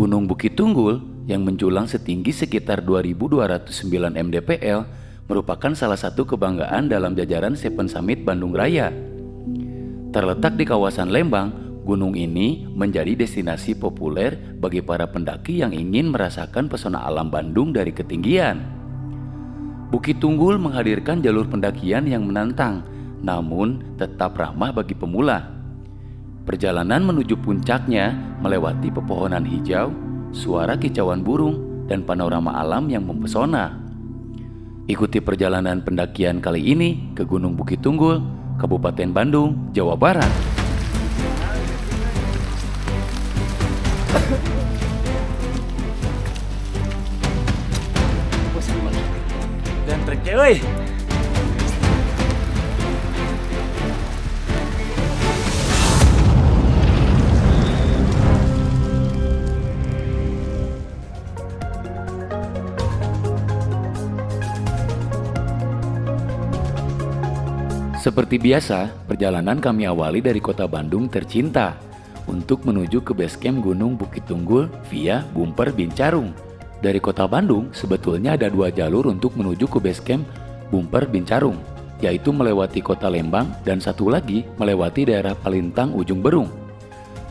Gunung Bukit Tunggul yang menjulang setinggi sekitar 2.209 mdpl merupakan salah satu kebanggaan dalam jajaran Seven Summit Bandung Raya. Terletak di kawasan Lembang, gunung ini menjadi destinasi populer bagi para pendaki yang ingin merasakan pesona alam Bandung dari ketinggian. Bukit Tunggul menghadirkan jalur pendakian yang menantang, namun tetap ramah bagi pemula. Perjalanan menuju puncaknya melewati pepohonan hijau, suara kicauan burung, dan panorama alam yang mempesona. Ikuti perjalanan pendakian kali ini ke Gunung Bukit Tunggul, Kabupaten Bandung, Jawa Barat. Dan trek euy. Seperti biasa, perjalanan kami awali dari kota Bandung tercinta untuk menuju ke base camp Gunung Bukit Tunggul via Bumper Bincarung. Dari kota Bandung, sebetulnya ada 2 jalur untuk menuju ke base camp Bumper Bincarung, yaitu melewati kota Lembang dan satu lagi melewati daerah Palintang Ujung Berung.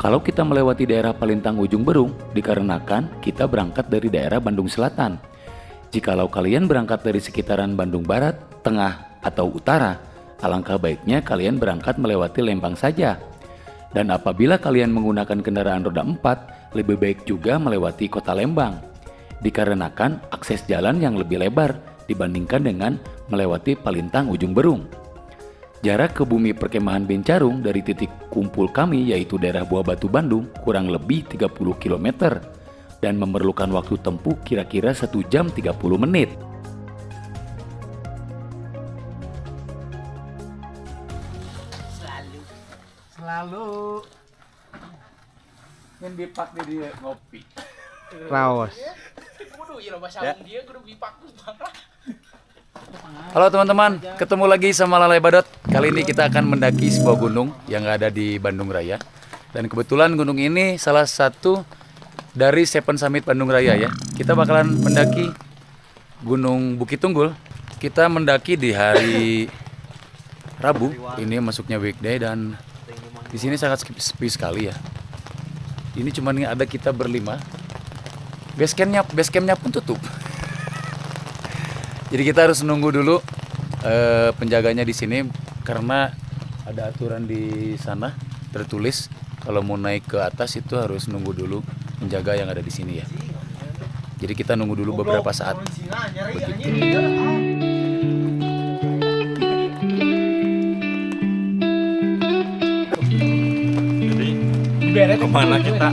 Kalau kita melewati daerah Palintang Ujung Berung, dikarenakan kita berangkat dari daerah Bandung Selatan. Jikalau kalian berangkat dari sekitaran Bandung Barat, Tengah, atau Utara, alangkah baiknya kalian berangkat melewati Lembang saja. Dan apabila kalian menggunakan kendaraan roda 4, lebih baik juga melewati kota Lembang, dikarenakan akses jalan yang lebih lebar dibandingkan dengan melewati Palintang Ujung Berung. Jarak ke bumi perkemahan Bincarung dari titik kumpul kami yaitu daerah Buah Batu Bandung kurang lebih 30 km dan memerlukan waktu tempuh kira-kira 1 jam 30 menit. Selalu yang dipak di ngopi. Raos. Halo teman-teman, ketemu lagi sama Lalai Badot. Kali ini kita akan mendaki sebuah gunung yang ada di Bandung Raya. Dan kebetulan gunung ini salah satu dari Seven Summit Bandung Raya ya. Kita bakalan mendaki Gunung Bukit Tunggul. Kita mendaki di hari Rabu. Ini masuknya weekday dan di sini sangat sepi sekali ya. Ini cuma ada kita berlima. Base campnya pun tutup. Jadi kita harus nunggu dulu penjaganya di sini karena ada aturan di sana tertulis kalau mau naik ke atas itu harus nunggu dulu penjaga yang ada di sini ya. Jadi kita nunggu dulu beberapa saat. Begitu. Kemana kita?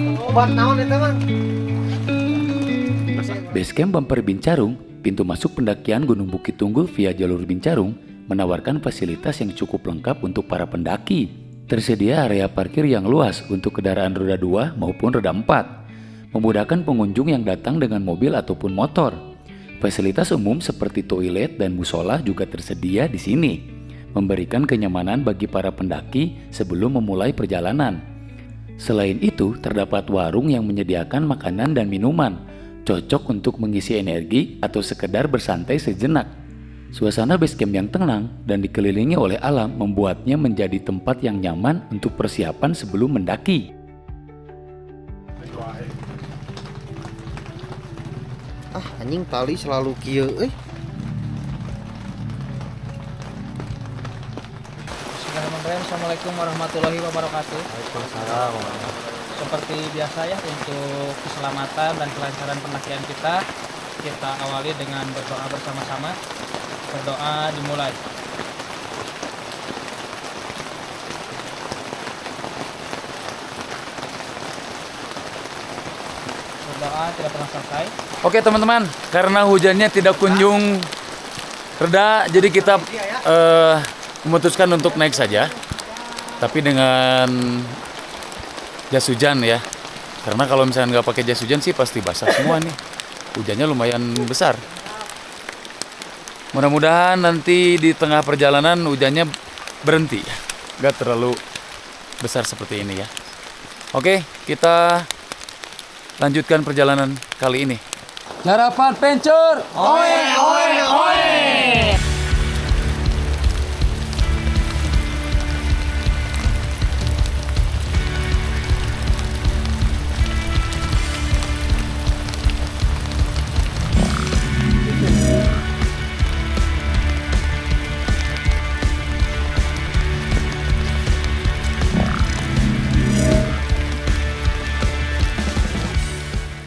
Basecamp Bumper Bincarung, pintu masuk pendakian Gunung Bukit Tunggul via jalur Bincarung, menawarkan fasilitas yang cukup lengkap untuk para pendaki. Tersedia area parkir yang luas untuk kendaraan roda 2 maupun roda 4, memudahkan pengunjung yang datang dengan mobil ataupun motor. Fasilitas umum seperti toilet dan musola juga tersedia di sini, memberikan kenyamanan bagi para pendaki sebelum memulai perjalanan. Selain itu, terdapat warung yang menyediakan makanan dan minuman, cocok untuk mengisi energi atau sekedar bersantai sejenak. Suasana basecamp yang tenang dan dikelilingi oleh alam membuatnya menjadi tempat yang nyaman untuk persiapan sebelum mendaki. Anjing tali selalu kieu euy. Bismillahirrahmanirrahim. Assalamualaikum warahmatullahi wabarakatuh. Waalaikumsalam. Seperti biasa ya, untuk keselamatan dan kelancaran pendakian kita awali dengan berdoa bersama-sama. Berdoa dimulai. Berdoa tidak pernah selesai. Oke teman-teman, karena hujannya tidak kunjung reda, jadi kita memutuskan untuk naik saja. Tapi dengan jas hujan ya. Karena kalau misalnya nggak pakai jas hujan sih pasti basah semua nih. Hujannya lumayan besar. Mudah-mudahan nanti di tengah perjalanan hujannya berhenti. Nggak terlalu besar seperti ini ya. Oke, kita lanjutkan perjalanan kali ini. Harapan Pencur. Oe, oe, oe.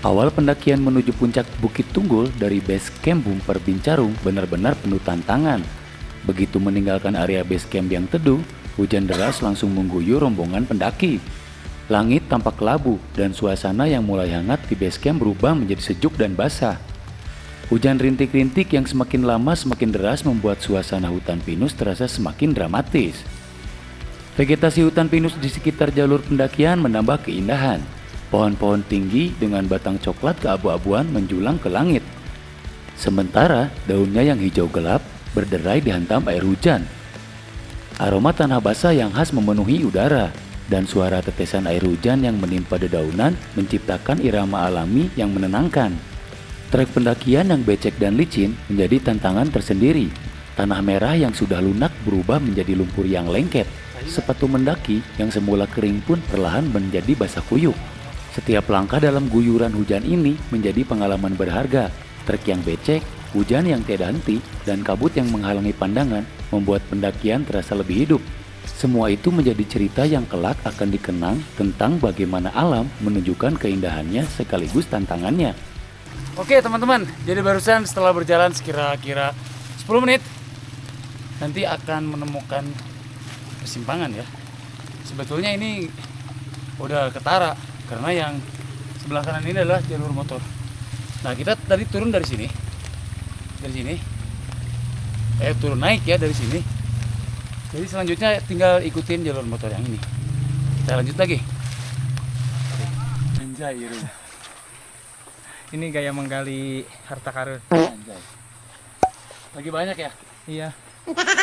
Awal pendakian menuju puncak Bukit Tunggul dari base camp Bumper Bincarung benar-benar penuh tantangan. Begitu meninggalkan area base camp yang teduh, hujan deras langsung mengguyur rombongan pendaki. Langit tampak kelabu dan suasana yang mulai hangat di base camp berubah menjadi sejuk dan basah. Hujan rintik-rintik yang semakin lama semakin deras membuat suasana hutan pinus terasa semakin dramatis. Vegetasi hutan pinus di sekitar jalur pendakian menambah keindahan. Pohon-pohon tinggi dengan batang coklat keabu-abuan menjulang ke langit. Sementara daunnya yang hijau gelap berderai dihantam air hujan. Aroma tanah basah yang khas memenuhi udara dan suara tetesan air hujan yang menimpa dedaunan menciptakan irama alami yang menenangkan. Trek pendakian yang becek dan licin menjadi tantangan tersendiri. Tanah merah yang sudah lunak berubah menjadi lumpur yang lengket. Sepatu mendaki yang semula kering pun perlahan menjadi basah kuyup. Setiap langkah dalam guyuran hujan ini menjadi pengalaman berharga. Trek yang becek, hujan yang tiada henti, dan kabut yang menghalangi pandangan membuat pendakian terasa lebih hidup. Semua itu menjadi cerita yang kelak akan dikenang tentang bagaimana alam menunjukkan keindahannya sekaligus tantangannya. Oke teman-teman, jadi barusan setelah berjalan sekira-kira 10 menit nanti akan menemukan persimpangan ya. Sebetulnya ini udah ketara karena yang sebelah kanan ini adalah jalur motor. Nah kita tadi turun dari sini, turun naik ya dari sini. Jadi selanjutnya tinggal ikutin jalur motor yang ini. Kita lanjut lagi. Anjay, Iru. Ini gaya menggali harta karun. Anjay. Lagi banyak ya? Iya.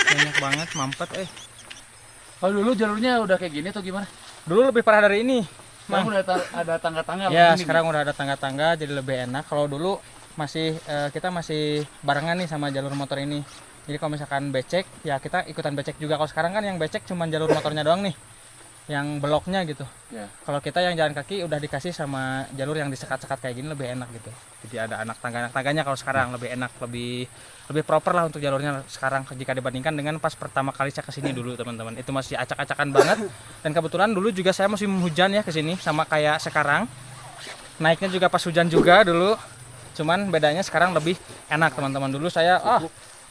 Banyak banget mampet Kalau dulu jalurnya udah kayak gini atau gimana? Dulu lebih parah dari ini. Sekarang udah ada tangga-tangga. Ya, begini. sekarang udah ada tangga-tangga jadi lebih enak. Kalau dulu kita masih barengan nih sama jalur motor ini. Jadi kalau misalkan becek, ya kita ikutan becek juga. Kalau sekarang kan yang becek cuma jalur motornya doang nih, yang beloknya gitu. Ya. Kalau kita yang jalan kaki udah dikasih sama jalur yang disekat-sekat kayak gini lebih enak gitu. Jadi ada anak tangganya kalau sekarang lebih enak, lebih proper lah untuk jalurnya sekarang jika dibandingkan dengan pas pertama kali saya kesini dulu teman-teman. Itu masih acak-acakan banget. Dan kebetulan dulu juga saya musim hujan ya kesini sama kayak sekarang. Naiknya juga pas hujan juga dulu. Cuman bedanya sekarang lebih enak teman-teman. Dulu saya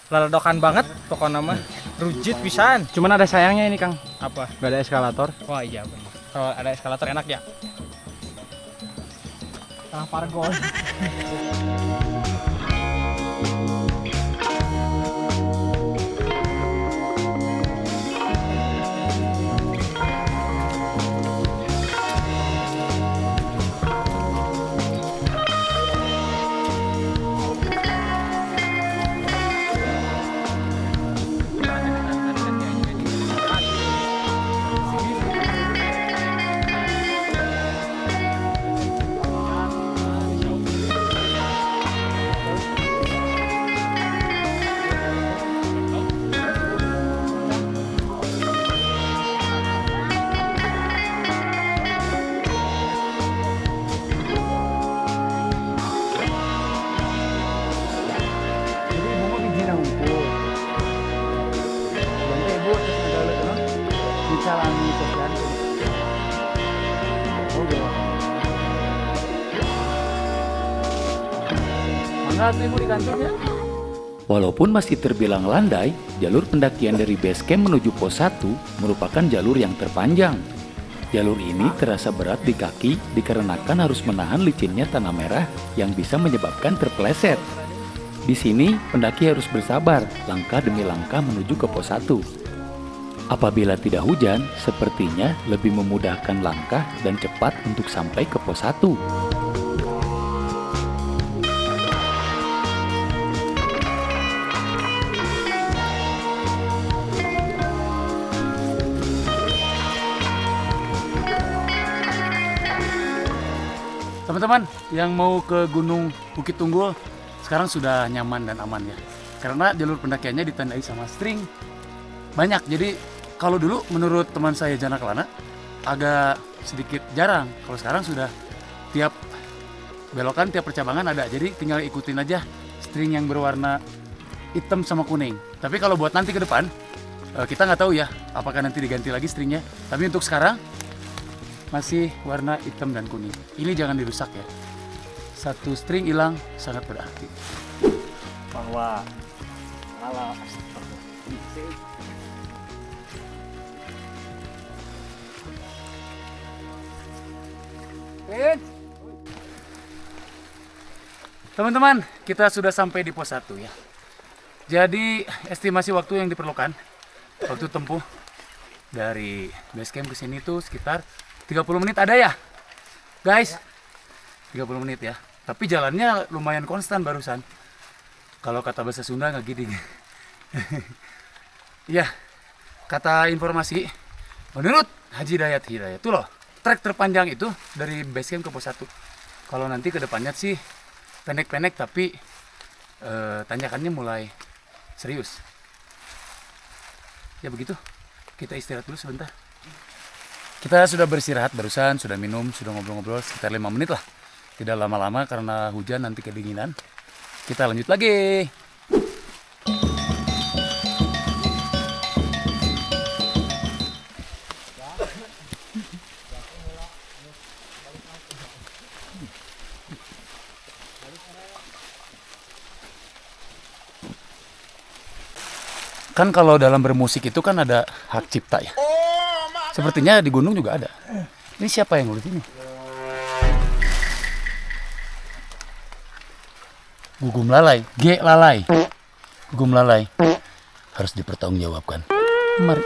leledokan banget pokoknya mah rujit pisan. Cuman ada sayangnya ini Kang, Apa? gak ada eskalator. Wah iya benar. Kalau ada eskalator enak ya. Pargol. Walaupun masih terbilang landai, jalur pendakian dari base camp menuju pos 1 merupakan jalur yang terpanjang. Jalur ini terasa berat di kaki dikarenakan harus menahan licinnya tanah merah yang bisa menyebabkan terpeleset. Di sini, pendaki harus bersabar langkah demi langkah menuju ke pos 1. Apabila tidak hujan, sepertinya lebih memudahkan langkah dan cepat untuk sampai ke pos 1. Teman-teman yang mau ke Gunung Bukit Tunggul sekarang sudah nyaman dan aman ya. Karena jalur pendakiannya ditandai sama string. Banyak, jadi kalau dulu menurut teman saya Jana Kelana agak sedikit jarang. Kalau sekarang sudah tiap belokan, tiap percabangan ada. Jadi tinggal ikutin aja string yang berwarna hitam sama kuning. Tapi kalau buat nanti ke depan, kita nggak tahu ya apakah nanti diganti lagi stringnya. Tapi untuk sekarang masih warna hitam dan kuning. Ini jangan dirusak ya. Satu string hilang sangat berarti. Bahwa ala Teman-teman, kita sudah sampai di pos 1 ya. Jadi estimasi waktu yang diperlukan, waktu tempuh dari base camp ke sini tuh sekitar 30 menit ada ya guys, 30 menit ya. Tapi jalannya lumayan konstan barusan. Kalau kata bahasa Sunda nggak gini. Ya, kata informasi menurut Haji Dayat Hidayat tuh loh, trek terpanjang itu dari base camp ke pos 1. Kalau nanti ke depannya sih pendek-pendek tapi tanjakannya mulai serius. Ya begitu, kita istirahat dulu sebentar. Kita sudah beristirahat barusan, sudah minum, sudah ngobrol-ngobrol sekitar 5 menit lah. Tidak lama-lama karena hujan nanti kedinginan. Kita lanjut lagi. Kan kalau dalam bermusik itu kan ada hak cipta ya. Sepertinya di gunung juga ada. Ini siapa yang nulis ini? Gugum Lalai, G Lalai. Gugum Lalai harus dipertanggungjawabkan. Mari.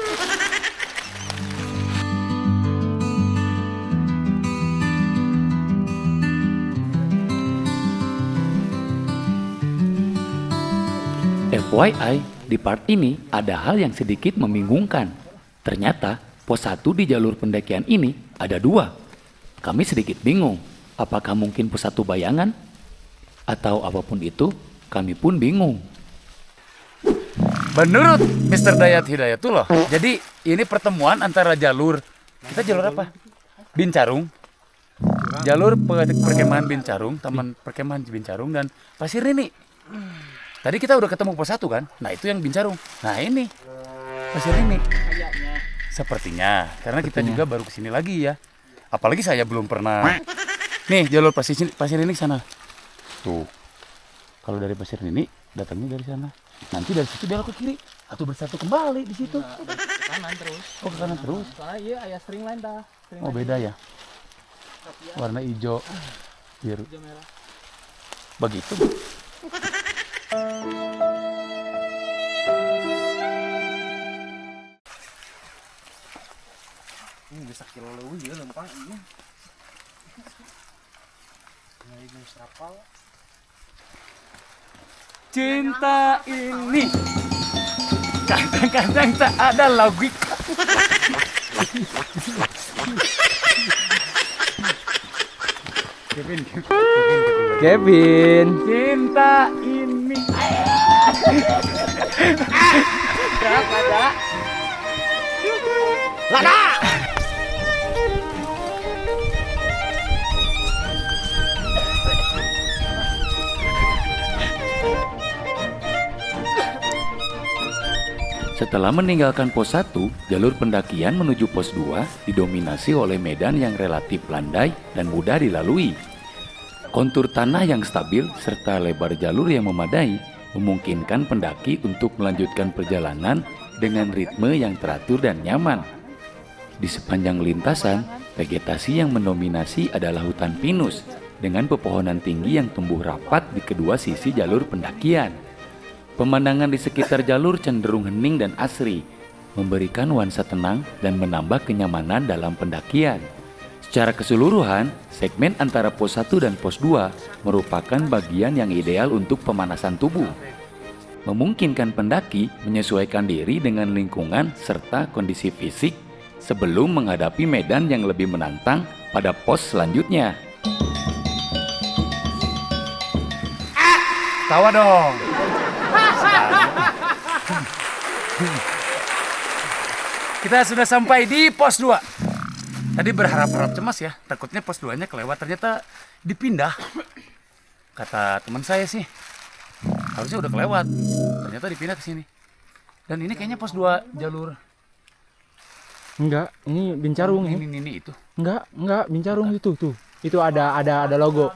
FYI, di part ini ada hal yang sedikit membingungkan. Ternyata pos 1 di jalur pendakian ini ada 2. Kami sedikit bingung, apakah mungkin pos 1 bayangan? Atau apapun itu, kami pun bingung. Menurut Mr. Dayat Hidayatullah, jadi ini pertemuan antara jalur, kita jalur apa? Bincarung. Jalur perkemahan Bincarung, Taman Perkemahan Bincarung dan Pasir Rini. Tadi kita udah ketemu pos 1 kan? Nah itu yang Bincarung. Nah ini Pasir Rini. Sepertinya, karena kita juga baru kesini lagi ya. Apalagi saya belum pernah. Nih jalur Pasir Rini sana. Tuh, kalau dari Pasir Rini datangnya dari sana. Nanti dari situ belok ke kiri atau bersatu kembali di situ. ke kanan terus. Oh ke kanan terus. Soalnya iya aya string lain dah. Oh beda ya. Warna hijau, biru. Hijau merah. Begitu. Ini bisa kilo lebih ya lempang ini. Ini serapal. Cinta ini kadang-kadang tak ada logika. Kevin. Cinta ini. Berapa ada? Lada. Setelah meninggalkan pos 1, jalur pendakian menuju pos 2 didominasi oleh medan yang relatif landai dan mudah dilalui. Kontur tanah yang stabil serta lebar jalur yang memadai memungkinkan pendaki untuk melanjutkan perjalanan dengan ritme yang teratur dan nyaman. Di sepanjang lintasan, vegetasi yang mendominasi adalah hutan pinus dengan pepohonan tinggi yang tumbuh rapat di kedua sisi jalur pendakian. Pemandangan di sekitar jalur cenderung hening dan asri, memberikan nuansa tenang dan menambah kenyamanan dalam pendakian. Secara keseluruhan, segmen antara pos 1 dan pos 2 merupakan bagian yang ideal untuk pemanasan tubuh. Memungkinkan pendaki menyesuaikan diri dengan lingkungan serta kondisi fisik sebelum menghadapi medan yang lebih menantang pada pos selanjutnya. ketawa dong. Kita sudah sampai di pos 2. Tadi berharap-harap cemas ya, takutnya pos 2-nya kelewat, ternyata dipindah. Kata teman saya sih, harusnya udah kelewat, ternyata dipindah ke sini. Dan ini kayaknya pos 2 jalur. Enggak, ini Bincarung ini. Ini itu. Enggak, Bincarung itu tuh. Itu ada logo.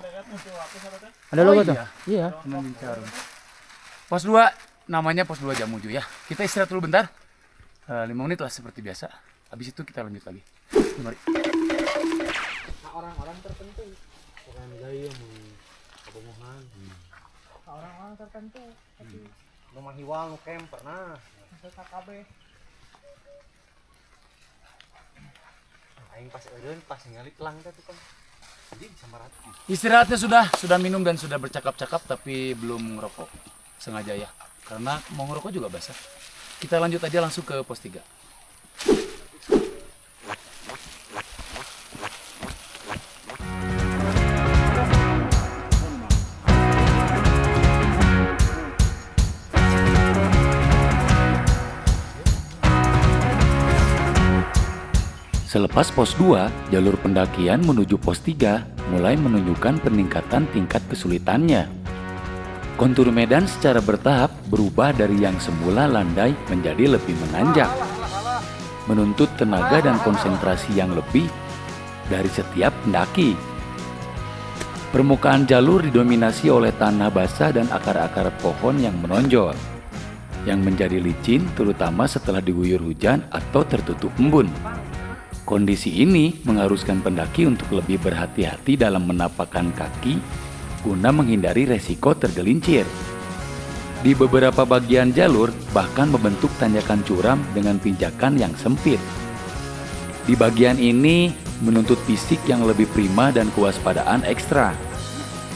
Ada logo tuh. Iya. Teman Bincarung. Pos 2 namanya pos 2 Jamuju ya. Kita istirahat dulu bentar. 5 menit lah seperti biasa. Habis itu kita lanjut lagi. Mari. Orang-orang tertentu. Orang gaya mau kebohongan. Orang-orang tertentu. Rumah hiwang camp pernah. KKB. Aing pas eureun pas ningali telang teh tukang. Jadi samarat. Istirahatnya sudah minum dan sudah bercakap-cakap tapi belum ngerokok. Sengaja ya. Karena mau ngerokok juga basah. Kita lanjut aja langsung ke pos 3. Selepas pos 2, jalur pendakian menuju pos 3 mulai menunjukkan peningkatan tingkat kesulitannya. Kontur medan secara bertahap berubah dari yang semula landai menjadi lebih menanjak, menuntut tenaga dan konsentrasi yang lebih dari setiap pendaki. Permukaan jalur didominasi oleh tanah basah dan akar-akar pohon yang menonjol, yang menjadi licin terutama setelah diguyur hujan atau tertutup embun. Kondisi ini mengharuskan pendaki untuk lebih berhati-hati dalam menapakkan kaki guna menghindari resiko tergelincir. Di beberapa bagian jalur bahkan membentuk tanjakan curam dengan pinjakan yang sempit. Di bagian ini menuntut fisik yang lebih prima dan kewaspadaan ekstra,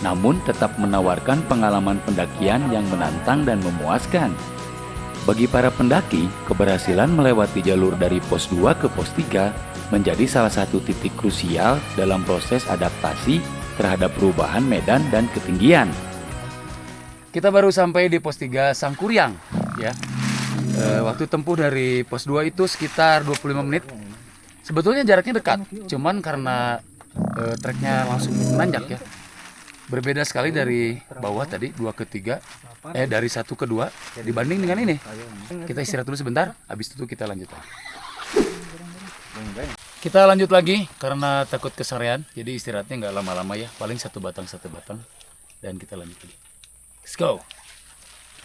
namun tetap menawarkan pengalaman pendakian yang menantang dan memuaskan. Bagi para pendaki, keberhasilan melewati jalur dari pos 2 ke pos 3 menjadi salah satu titik krusial dalam proses adaptasi terhadap perubahan medan dan ketinggian. Kita baru sampai di pos 3 Sangkuriang ya. Waktu tempuh dari pos 2 itu sekitar 25 menit. Sebetulnya jaraknya dekat, cuman karena treknya langsung menanjak ya. Berbeda sekali dari bawah tadi 2 ke 3, dari 1 ke 2 dibanding dengan ini. Kita istirahat dulu sebentar, habis itu kita lanjut lagi. Kita lanjut lagi karena takut kesarean, jadi istirahatnya nggak lama-lama ya, paling satu batang dan kita lanjut lagi. Let's go.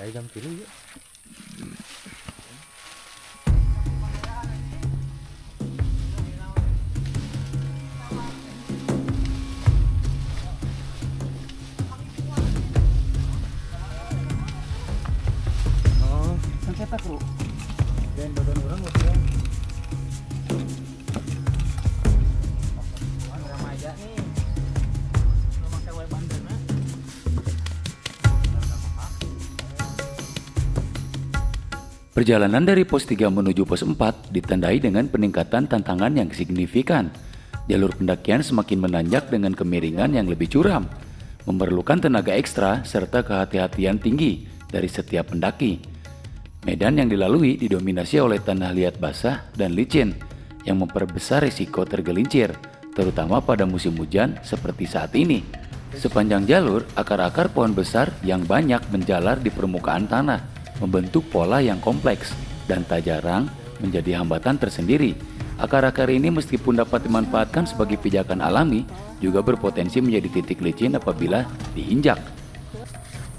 Ayo jam 3 ya. Sampai tak bro. Dan badan orang udah remaja nih. Lu pakai web bandana. Perjalanan dari pos 3 menuju pos 4 ditandai dengan peningkatan tantangan yang signifikan. Jalur pendakian semakin menanjak dengan kemiringan yang lebih curam, memerlukan tenaga ekstra serta kehati-hatian tinggi dari setiap pendaki. Medan yang dilalui didominasi oleh tanah liat basah dan licin yang memperbesar risiko tergelincir, terutama pada musim hujan seperti saat ini. Sepanjang jalur, akar-akar pohon besar yang banyak menjalar di permukaan tanah, membentuk pola yang kompleks dan tak jarang menjadi hambatan tersendiri. Akar-akar ini meskipun dapat dimanfaatkan sebagai pijakan alami, juga berpotensi menjadi titik licin apabila diinjak.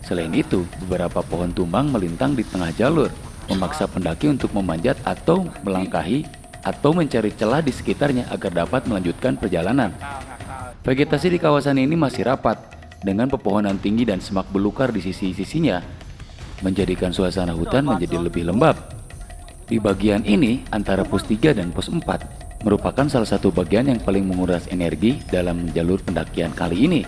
Selain itu, beberapa pohon tumbang melintang di tengah jalur, memaksa pendaki untuk memanjat atau melangkahi atau mencari celah di sekitarnya agar dapat melanjutkan perjalanan. Vegetasi di kawasan ini masih rapat, dengan pepohonan tinggi dan semak belukar di sisi-sisinya, menjadikan suasana hutan menjadi lebih lembab. Di bagian ini, antara pos 3 dan pos 4, merupakan salah satu bagian yang paling menguras energi dalam jalur pendakian kali ini.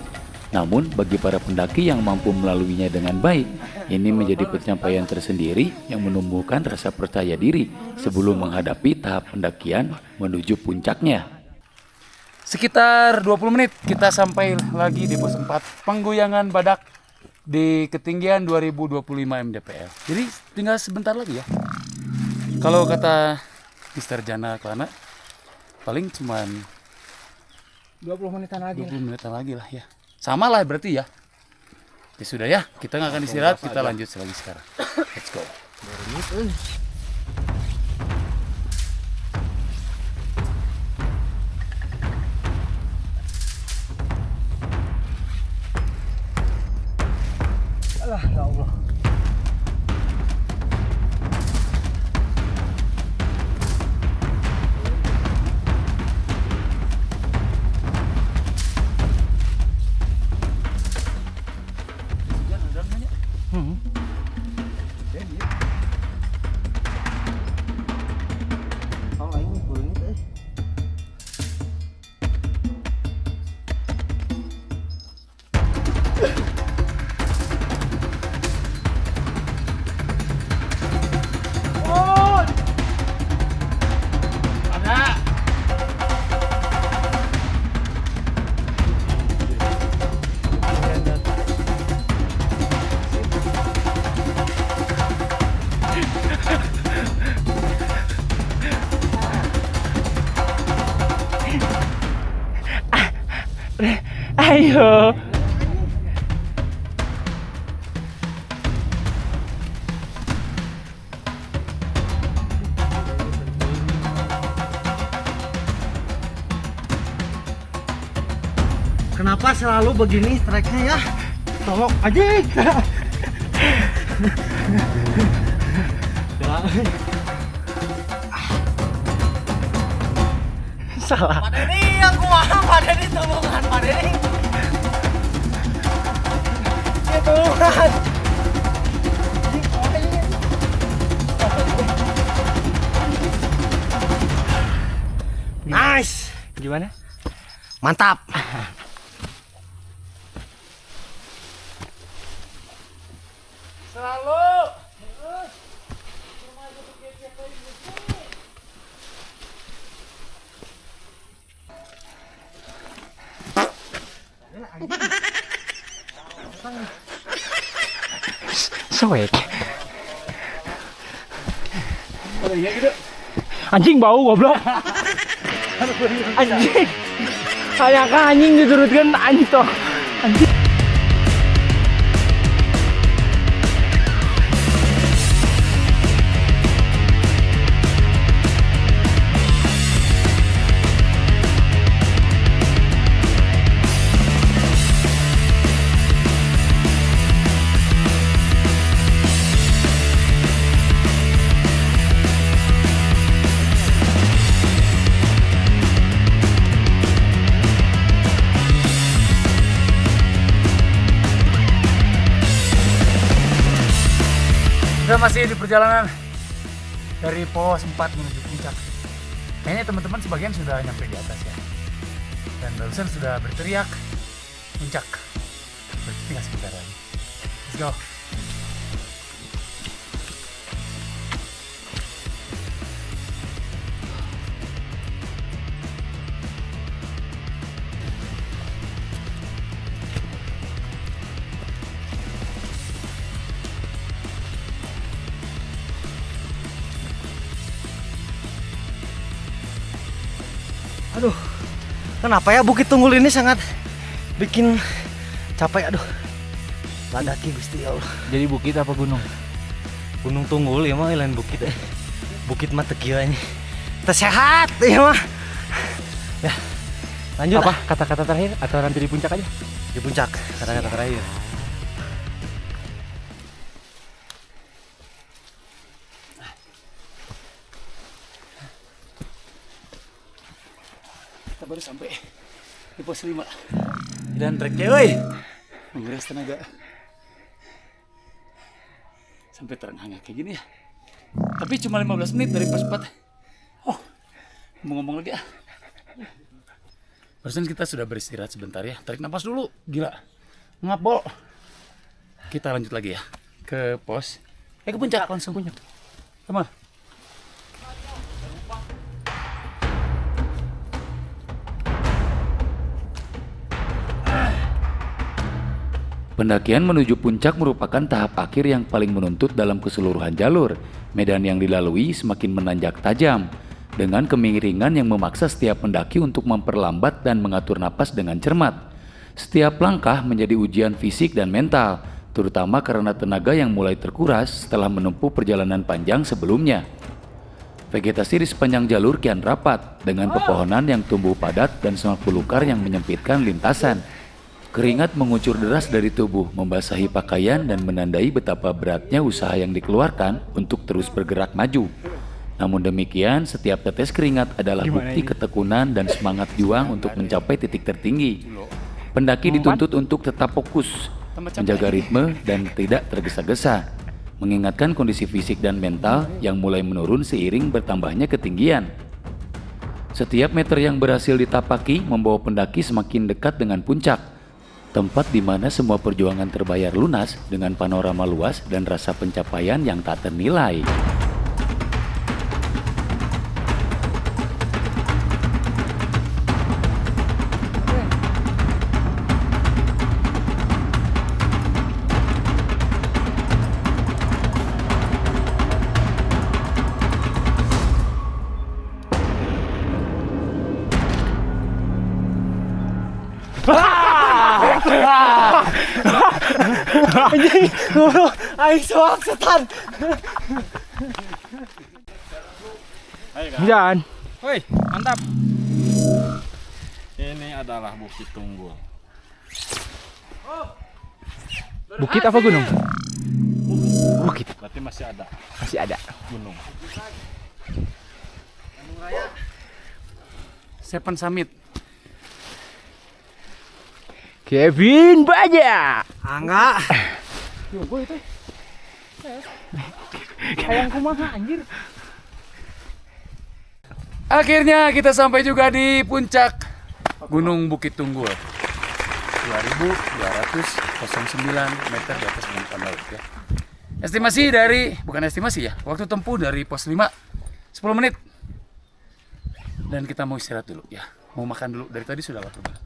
Namun, bagi para pendaki yang mampu melaluinya dengan baik, ini menjadi pencapaian tersendiri yang menumbuhkan rasa percaya diri sebelum menghadapi tahap pendakian menuju puncaknya. Sekitar 20 menit kita sampai lagi di pos 4, Penggoyangan Badak di ketinggian 2025 mdpl. Jadi tinggal sebentar lagi ya. Kalau kata Mr. Jana Kelana, paling cuman 20 menitan lagi. 20 menitan lagi lah ya. Sama lah berarti ya. Ya sudah ya, kita nggak akan istirahat, kita lanjut lagi sekarang. Let's go. Alah, ya Allah. Kalau ini beungeut euy. Ayo. Kenapa selalu begini treknya ya? Tolong aja. Salah. Pak Dedi, aku mahal Pak Dedi, tolongan Pak Dedi. Ya Tuhan. Nice. Gimana? Mantap. Soek. Anjing bau goblok. Anjing. Kayak anjing diturutkan anjing toh. Anjing. Kita masih di perjalanan dari pos 4 menuju puncak. Kayaknya teman-teman sebagian sudah nyampe di atas ya. Dan barusan sudah berteriak puncak. Berarti tinggal sebentar lagi. Let's go. Aduh. Kenapa ya Bukit Tunggul ini sangat bikin capek, aduh. Ladaki Gusti ya Allah. Jadi bukit apa gunung? Gunung Tunggul ya mah lain bukit Bukit mah teu kieu nya. Teu sehat ya mah. Ya. Lanjut Apa kata-kata terakhir atau nanti di puncak aja? di puncak kata-kata terakhir. Kita baru sampai di pos 5. Dan treknya woi menguras tenaga. Sampai terang hangat kayak gini ya. Tapi cuma 15 menit dari pos 4. Oh, ngomong-ngomong lagi ah. Barusan kita sudah beristirahat sebentar ya. Tarik napas dulu. Gila. Ngapok. Kita lanjut lagi ya ke pos. Ke puncak langsung puncak. Come on. Pendakian menuju puncak merupakan tahap akhir yang paling menuntut dalam keseluruhan jalur. Medan yang dilalui semakin menanjak tajam, dengan kemiringan yang memaksa setiap pendaki untuk memperlambat dan mengatur napas dengan cermat. Setiap langkah menjadi ujian fisik dan mental, terutama karena tenaga yang mulai terkuras setelah menempuh perjalanan panjang sebelumnya. Vegetasi di sepanjang jalur kian rapat, dengan pepohonan yang tumbuh padat dan semak belukar yang menyempitkan lintasan. Keringat mengucur deras dari tubuh, membasahi pakaian dan menandai betapa beratnya usaha yang dikeluarkan untuk terus bergerak maju. Namun demikian, setiap tetes keringat adalah bukti ketekunan dan semangat juang untuk mencapai titik tertinggi. Pendaki dituntut untuk tetap fokus, menjaga ritme dan tidak tergesa-gesa, mengingatkan kondisi fisik dan mental yang mulai menurun seiring bertambahnya ketinggian. Setiap meter yang berhasil ditapaki membawa pendaki semakin dekat dengan puncak, tempat di mana semua perjuangan terbayar lunas dengan panorama luas dan rasa pencapaian yang tak ternilai. Aing soak setan. Jangan. Woi, mantap. Ini adalah Bukit Tunggul. Bukit apa gunung? Bukit. Berarti masih ada Masih ada. gunung. Seven Summit. Kevin Baja. Angga. Sayang kumaha anjir. Akhirnya kita sampai juga di puncak Gunung Bukit Tunggul. 2.209 meter di atas permukaan laut ya. Estimasi dari, bukan estimasi ya, waktu tempuh dari pos 5 10 menit. Dan kita mau istirahat dulu ya. Mau makan dulu, dari tadi sudah lapar banget.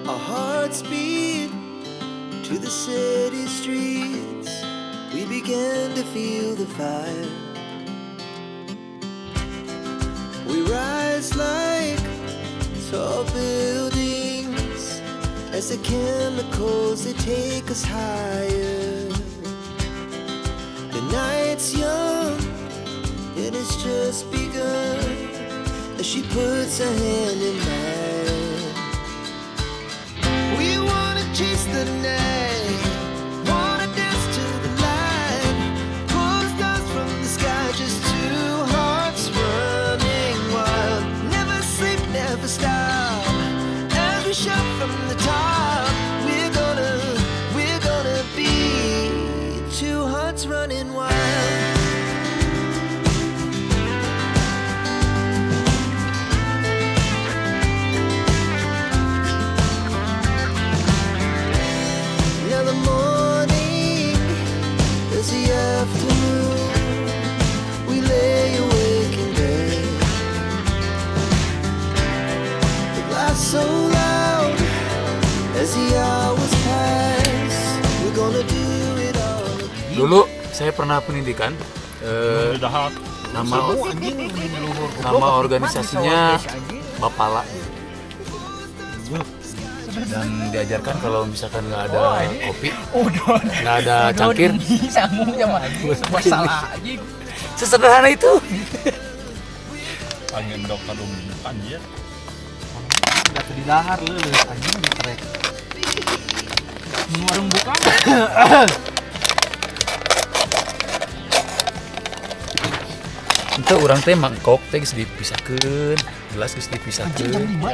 Our hearts beat to the city streets. We began to feel the fire. We rise like tall buildings as the chemicals they take us higher. The night's young and it's just begun as she puts her hand in mine. We wanna chase the night, wanna dance to the light, pull the stars from the sky, just two hearts running wild. Never sleep, never stop, as we shout from the top. We're gonna be two hearts running wild. Now the morning is the afternoon. We lay awake in bed. The laughs so loud as the hours pass. We're gonna do it all again. Dulu saya pernah pendidikan nama organisasinya Bapala. Dan diajarkan kalau misalkan nggak ada kopi, nggak ada cangkir, Masalah aja. sesederhana itu. Angin dokter anjir. Udah di dahar leuleus anjing di trek. Warung buka. Itu orang teh mangkok teh geus dipisahkeun, gelas geus dipisahkeun.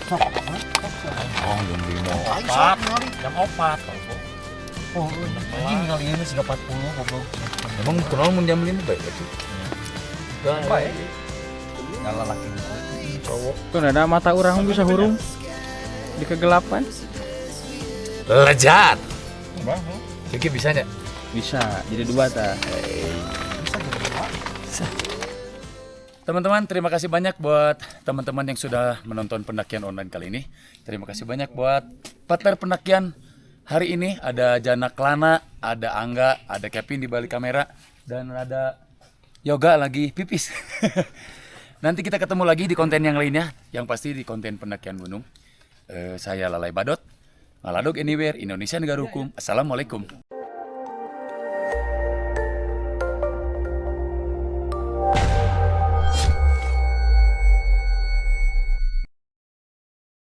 Oh, jam 5. Jam 4. Oh, anjing kali ini 40 goblok. Emang kenal mun jam 5 baik itu. Baik. Kalau laki Cowok. Tuh ada mata orang bisa hurung di kegelapan. Lezat. Kiki bisa nggak? Bisa, jadi dua ta. Teman-teman, terima kasih banyak buat teman-teman yang sudah menonton pendakian online kali ini. Terima kasih banyak buat partner pendakian hari ini. Ada Jana Klana, ada Angga, ada Kevin di balik kamera, dan ada Yoga lagi pipis. Nanti kita ketemu lagi di konten yang lainnya, yang pasti di konten pendakian gunung. Saya Lalai Badot, Maladog Anywhere, Indonesia Negara Hukum. Assalamualaikum.